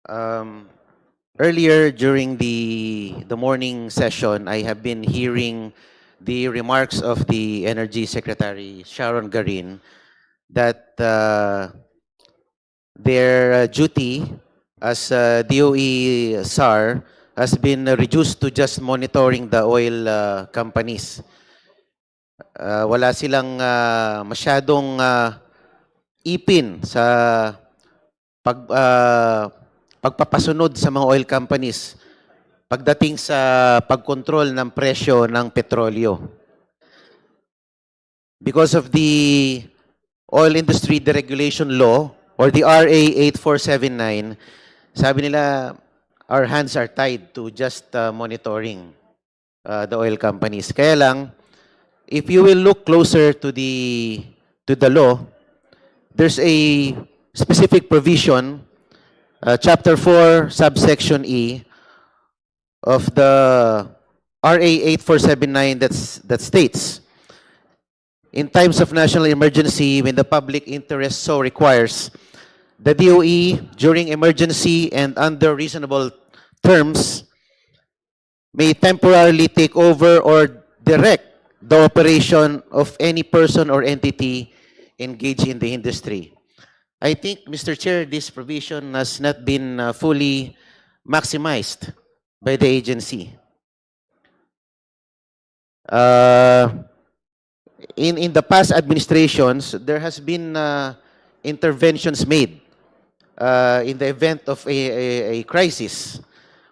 Um, Earlier during the morning session, I have been hearing the remarks of the Energy Secretary Sharon Garin that their duty as DOE SAR has been reduced to just monitoring the oil companies. Wala silang masyadong ipin sa pagpapasunod sa mga oil companies pagdating sa pagkontrol ng presyo ng petrolyo. Because of the Oil Industry Deregulation Law or the RA 8479, sabi nila our hands are tied to just monitoring the oil companies. Kaya lang, if you will look closer to the law, there's a specific provision, Chapter 4, subsection E of the RA 8479 that states, in times of national emergency, when the public interest so requires, the DOE, during emergency and under reasonable terms, may temporarily take over or direct the operation of any person or entity engaged in the industry. I think, Mr. Chair, this provision has not been fully maximized by the agency. In the past administrations, there has been interventions made in the event of a crisis.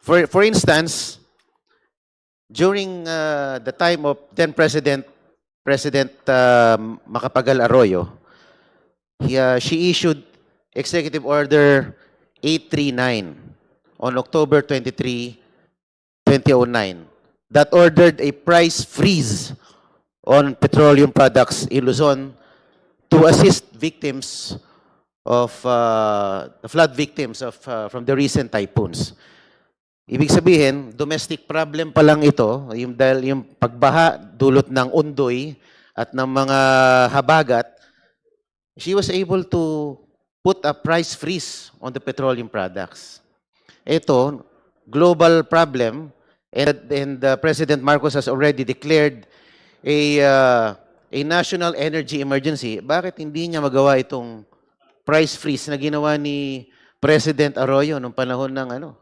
For instance, during the time of then President Macapagal Arroyo, she issued Executive Order 839 on October 23, 2009 that ordered a price freeze on petroleum products in Luzon to assist victims of the flood victims of from the recent typhoons. Ibig sabihin, domestic problem pa lang ito, yung dahil yung pagbaha dulot ng undoy at ng mga habagat, she was able to put a price freeze on the petroleum products. Ito, global problem, and President Marcos has already declared a national energy emergency. Bakit hindi niya magawa itong price freeze na ginawa ni President Arroyo nung panahon ng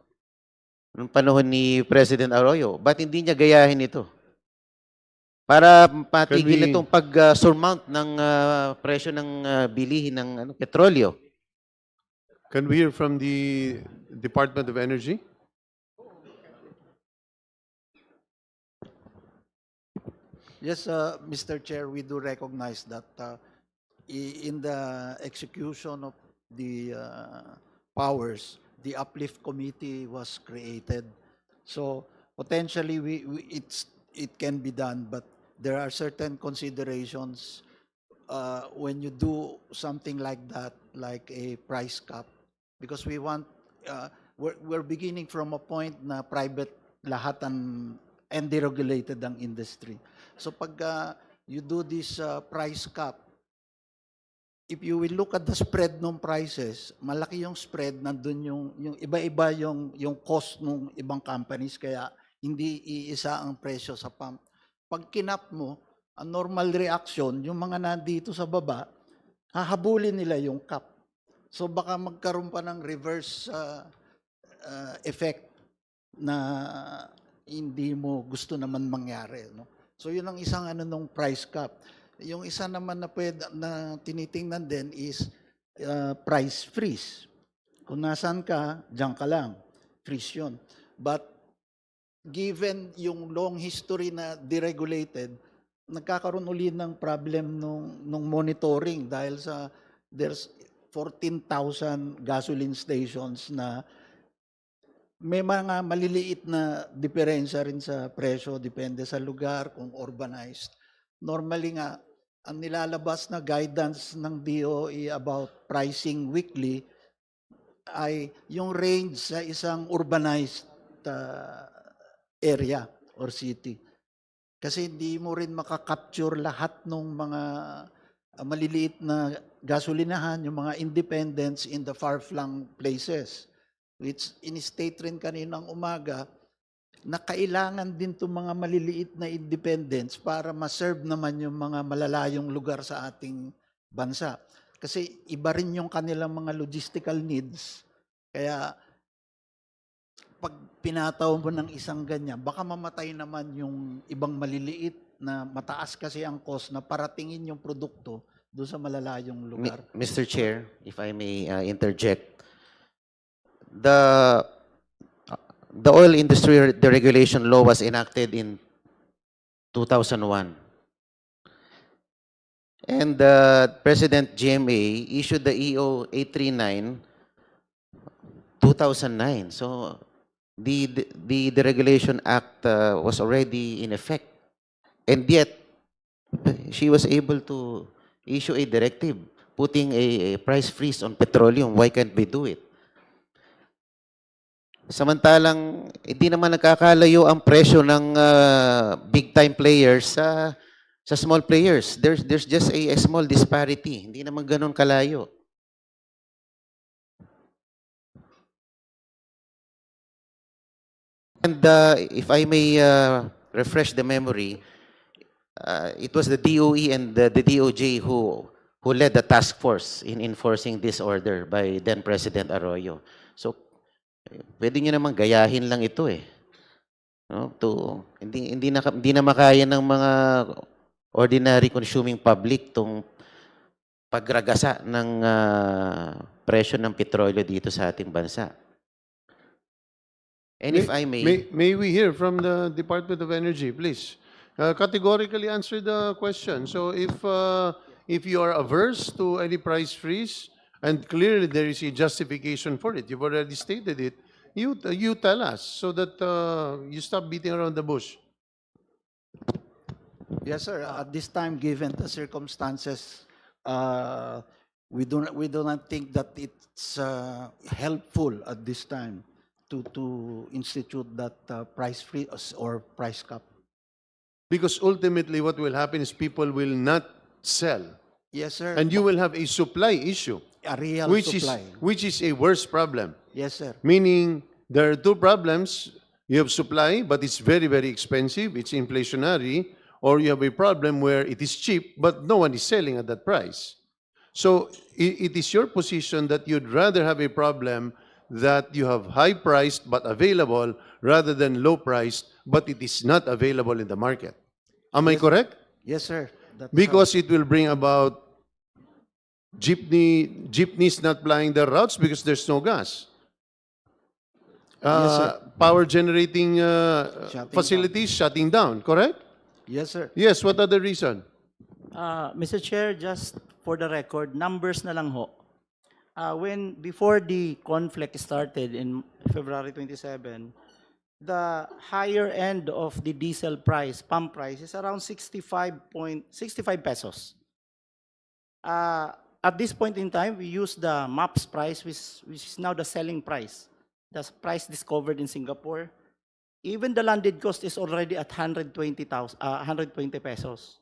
nung panahon ni President Arroyo? Ba't hindi niya gayahin ito? Para patigil itong pag-surmount ng presyo ng bilihin ng petrolyo. Can we hear from the Department of Energy? Yes, Mr. Chair, we do recognize that in the execution of the powers, the uplift committee was created. So potentially, it can be done, but there are certain considerations when you do something like that, like a price cap, because we want we're beginning from a point na private lahat and deregulated ang industry. So pag you do this price cap, if you will look at the spread ng prices, malaki yung spread, nandun yung iba-iba yung cost ng ibang companies, kaya hindi iisa ang presyo sa pump. Pag kinap mo, ang normal reaction, yung mga nandito sa baba, hahabulin nila yung cap. So baka magkaroon pa ng reverse effect na hindi mo gusto naman mangyari. No? So yun ang isang nung price cap. Yung isa naman na tinitingnan din is price freeze. Kung nasaan ka, diyan ka lang. Freeze yun. But given yung long history na deregulated, nagkakaroon ulit ng problem nung monitoring dahil there's 14,000 gasoline stations na may mga maliliit na diferensya rin sa presyo, depende sa lugar, kung urbanized. Normally nga, ang nilalabas na guidance ng DOE about pricing weekly ay yung range sa isang urbanized area or city. Kasi hindi mo rin makakapture lahat ng mga maliliit na gasolinahan, yung mga independents in the far-flung places. which in-state rin kaninang umaga, na kailangan din itong mga maliliit na independents para ma-serve naman yung mga malalayong lugar sa ating bansa. Kasi iba rin yung kanilang mga logistical needs. Kaya pag pinataw mo ng isang ganyan, baka mamatay naman yung ibang maliliit na mataas kasi ang cost na paratingin yung produkto doon sa malalayong lugar. Mr. Chair, if I may interject, the oil industry deregulation law was enacted in 2001. And President GMA issued the EO 839 2009. So the Deregulation Act was already in effect. And yet, she was able to issue a directive putting a price freeze on petroleum. Why can't we do it? Samantalang, hindi naman nagkakalayo ang presyo ng big-time players sa small players. There's just a small disparity. Hindi naman ganun kalayo. And if I may refresh the memory, it was the DOE and the DOJ who led the task force in enforcing this order by then President Arroyo. So, pwede nyo naman gayahin lang ito eh. No? Hindi na makaya ng mga ordinary consuming public tong pagragasa ng presyo ng petrolyo dito sa ating bansa. And if I May we hear from the Department of Energy, please? Categorically answer the question. So if you are averse to any price freeze, and clearly there is a justification for it, you've already stated it, you tell us so that you stop beating around the bush. Yes, sir. At this time, given the circumstances, we do not think that it's helpful at this time to institute that price freeze or price cap. Because ultimately what will happen is people will not sell. Yes, sir. And you will have a supply issue, A real which supply. is a worse problem. Yes, sir. Meaning, there are two problems. You have supply, but it's very, very expensive. It's inflationary. Or you have a problem where it is cheap, but no one is selling at that price. So it is your position that you'd rather have a problem that you have high-priced but available rather than low-priced, but it is not available in the market. Am I correct? Yes, sir. That's Because it will bring about jeepneys not plying their routes because there's no gas. Yes, sir. Power generating Shutting facilities shutting down, correct? Yes, sir. Yes, what other reason? Mr. Chair, just for the record, numbers na lang ho. Before the conflict started in February 27, the higher end of the diesel price, pump price, is around 65 pesos. At this point in time, we use the MAPS price, which is now the selling price, the price discovered in Singapore. Even the landed cost is already at 120 pesos.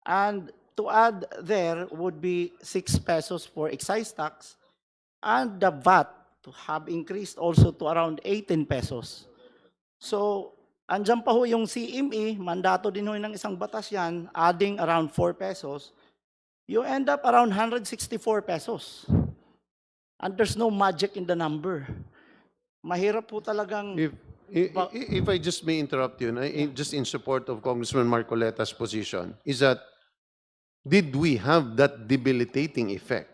And to add there would be 6 pesos for excise tax, and the VAT to have increased also to around 18 pesos. So, andyan pa ho yung CME, mandato din ho ng isang batas yan, adding around 4 pesos, you end up around 164 pesos. And there's no magic in the number. Mahirap po talagang... If I just may interrupt you, just in support of Congressman Marcoleta's position, is that did we have that debilitating effect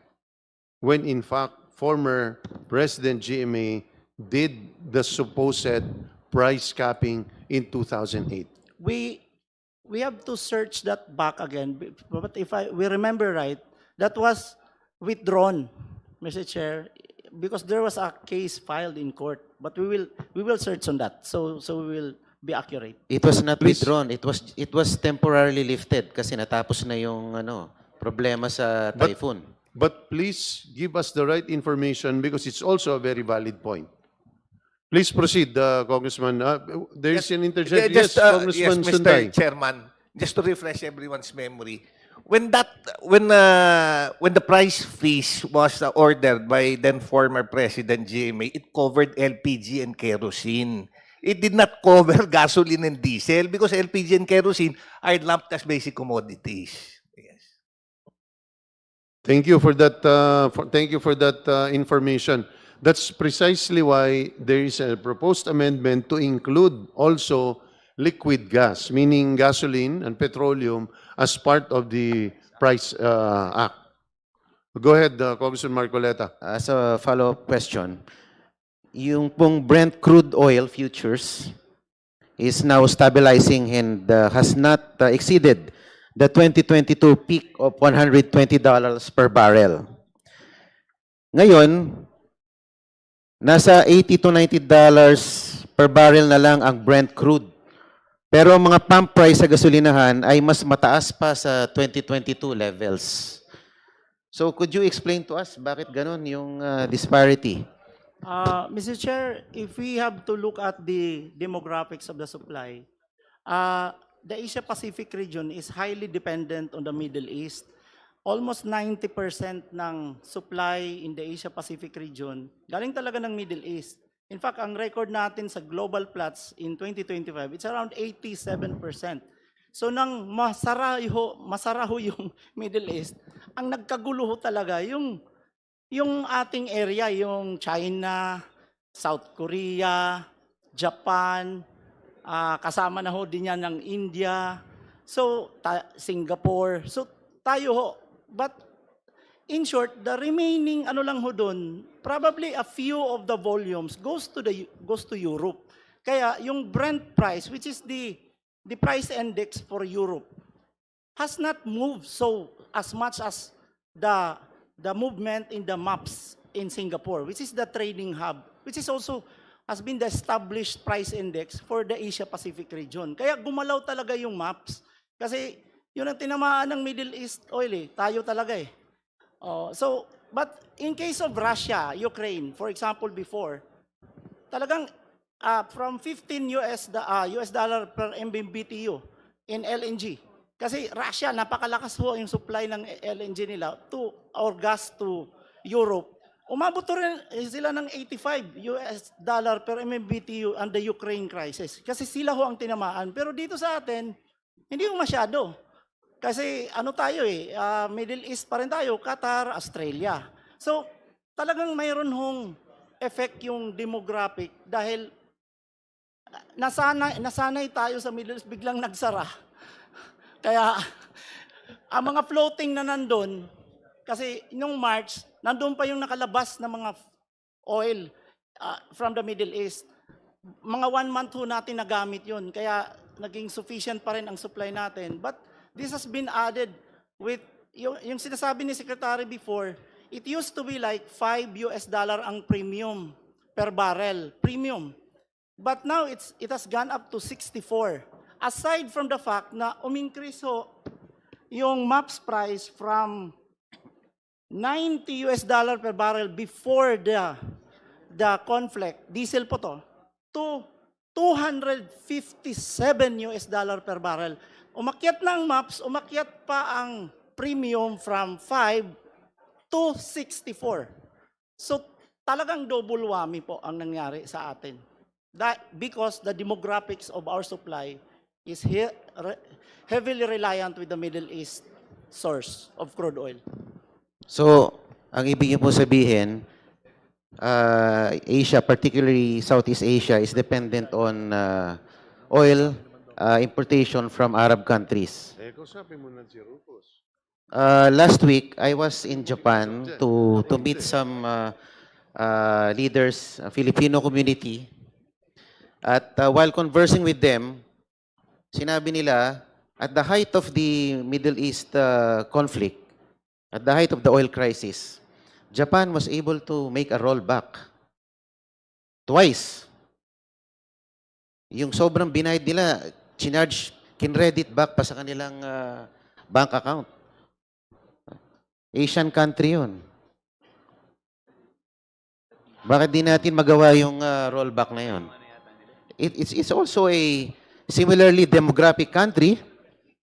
when in fact former President GMA did the supposed price capping in 2008? We have to search that back again. But if we remember right, that was withdrawn, Mr. Chair, because there was a case filed in court. But we will search on that. So we will be accurate. It was not Please. withdrawn. It was temporarily lifted kasi natapos na yung problema sa typhoon. But please give us the right information because it's also a very valid point. Please proceed, Congressman. There is an interjection. Yes, Congressman yes, Mr. Sunday. Chairman, just to refresh everyone's memory, when the price freeze was ordered by then former President GMA, it covered LPG and kerosene. It did not cover gasoline and diesel because LPG and kerosene are lumped as basic commodities. Yes. Thank you for that. Thank you for that information. That's precisely why there is a proposed amendment to include also liquid gas, meaning gasoline and petroleum, as part of the Price Act. Go ahead, Congressman Marcoleta. As a follow-up question, yung pong Brent crude oil futures is now stabilizing and has not exceeded the 2022 peak of $120 per barrel. Ngayon, nasa $80 to $90 per barrel na lang ang Brent crude. Pero ang mga pump price sa gasolinahan ay mas mataas pa sa 2022 levels. So could you explain to us bakit ganun yung disparity? Mr. Chair, if we have to look at the demographics of the supply, the Asia-Pacific region is highly dependent on the Middle East. Almost 90% ng supply in the Asia-Pacific region galing talaga ng Middle East. In fact, ang record natin sa global plots in 2025, it's around 87%. So nang masaraho yung Middle East, ang nagkagulo talaga yung ating area, yung China, South Korea, Japan, kasama na ho din yan ng India, so Singapore. So tayo ho. But in short, the remaining ano lang ho doon, probably a few of the volumes goes to Europe. Kaya yung Brent price, which is the price index for Europe, has not moved so as much as the movement in the MAPS in Singapore, which is the trading hub, which is also has been the established price index for the Asia-Pacific region. Kaya gumalaw talaga yung MAPS kasi yun ang tinamaan ng Middle East oil tayo talaga but in case of Russia, Ukraine, for example, before, talagang from 15 US dollar per MMBTU in LNG. Kasi Russia, napakalakas ho yung supply ng LNG nila or gas to Europe. Umabot rin sila ng 85 US dollar per MMBTU on the Ukraine crisis. Kasi sila ho ang tinamaan. Pero dito sa atin, hindi ho masyado. Kasi ano tayo Middle East pa rin tayo, Qatar, Australia. So talagang mayroon hong effect yung demographic dahil nasanay tayo sa Middle East, biglang nagsara. Kaya ang mga floating na nandun, kasi nung March, nandun pa yung nakalabas na mga oil from the Middle East. Mga 1 month ho natin nagamit yun, kaya naging sufficient pa rin ang supply natin. But this has been added with, yung sinasabi ni Secretary before, it used to be like $5 ang premium per barrel, premium. But now it has gone up to 64. Aside from the fact na umincrease ho yung MAPS price from $90 per barrel before the conflict, diesel po to $257 per barrel. Umakyat ng MAPS, umakyat pa ang premium from 5 to 64. So talagang double whammy po ang nangyari sa atin. Because the demographics of our supply is heavily reliant with the Middle East source of crude oil. So, ang ibig niyo po sabihin, Asia, particularly Southeast Asia, is dependent on oil importation from Arab countries. Last week, I was in Japan to meet some leaders, Filipino community. At while conversing with them, sinabi nila, at the height of the Middle East conflict, at the height of the oil crisis, Japan was able to make a rollback twice. Yung sobrang binayad nila, kinredit back pa sa kanilang bank account. Asian country yun. Bakit di natin magawa yung rollback na yun? It's also a similarly demographic country,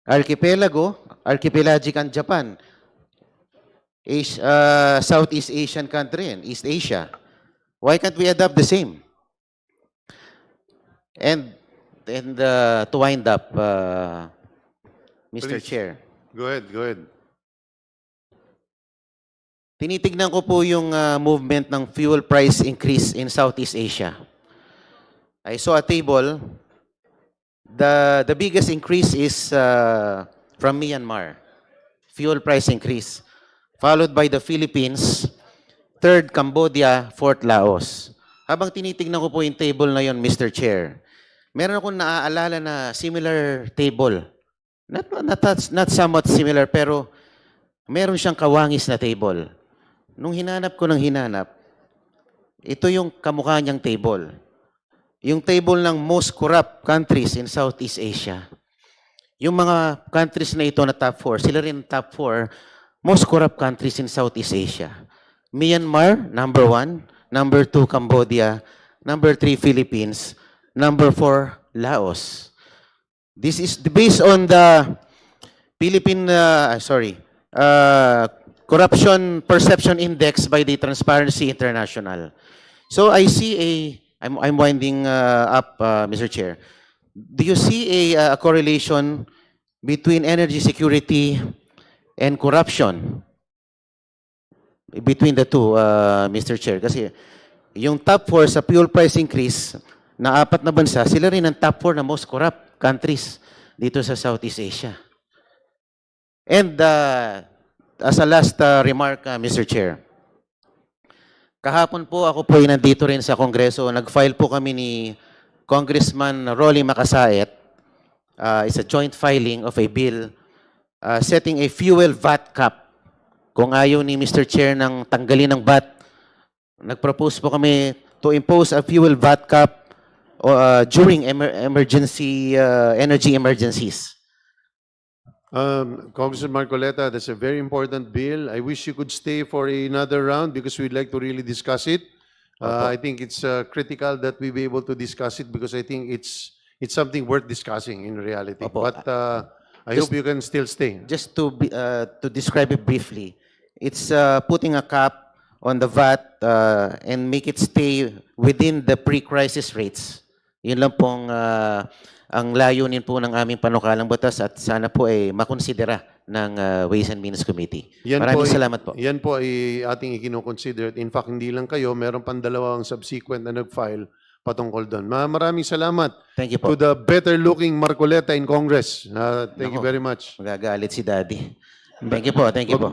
Archipelago, archipelagic ang Japan. Southeast Asian country and East Asia. Why can't we adopt the same? And to wind up, Mr. Please. Chair, Go ahead, go ahead. tinitignan ko po yung movement ng fuel price increase in Southeast Asia. I saw a table. The biggest increase is from Myanmar. Fuel price increase. Followed by the Philippines. Third, Cambodia. Fourth, Laos. Habang tinitignan ko po yung table na yon, Mr. Chair, meron akong naaalala na similar table. Not somewhat similar, pero meron siyang kawangis na table. Nung hinanap ko ng hinanap, ito yung kamukha niyang table. Yung table ng most corrupt countries in Southeast Asia. Yung mga countries na ito na top 4, sila rin top 4 most corrupt countries in Southeast Asia. Myanmar, number 1. Number 2, Cambodia. Number 3, Philippines. Number 4, Laos. This is based on the Philippine, Corruption Perception Index by the Transparency International. So I see I'm winding up, Mr. Chair. Do you see a correlation between energy security and corruption? Between the two, Mr. Chair. Kasi yung top 4 sa fuel price increase na 4 na bansa, sila rin ang top 4 na most corrupt countries dito sa Southeast Asia. And as a last remark, Mr. Chair, kahapon po ako po ay nandito rin sa Kongreso. Nag-file po kami ni Congressman Rolly Macasaet. It's a joint filing of a bill setting a fuel VAT cap. Kung ayaw ni Mr. Chair ng tanggalin ng VAT, nag-propose po kami to impose a fuel VAT cap during energy emergencies. Congressman Marcoleta, that's a very important bill. I wish you could stay for another round because we'd like to really discuss it. I think it's critical that we be able to discuss it because I think it's something worth discussing in reality. Opo. But I hope you can still stay. Just to describe it briefly, it's putting a cap on the VAT and make it stay within the pre-crisis rates. Yun lang pong ang layunin po ng aming panukalang batas at sana po ay makonsidera ng Ways and Means Committee. Maraming salamat po. Yan po ay ating ikinoconsider. In fact, hindi lang kayo, meron pang dalawang subsequent na nag-file patungkol doon. Maraming salamat Thank you po. to the better-looking Marcoleta in Congress. Thank you Nako. very much. Magagalit si Daddy. Thank you po. Thank you po.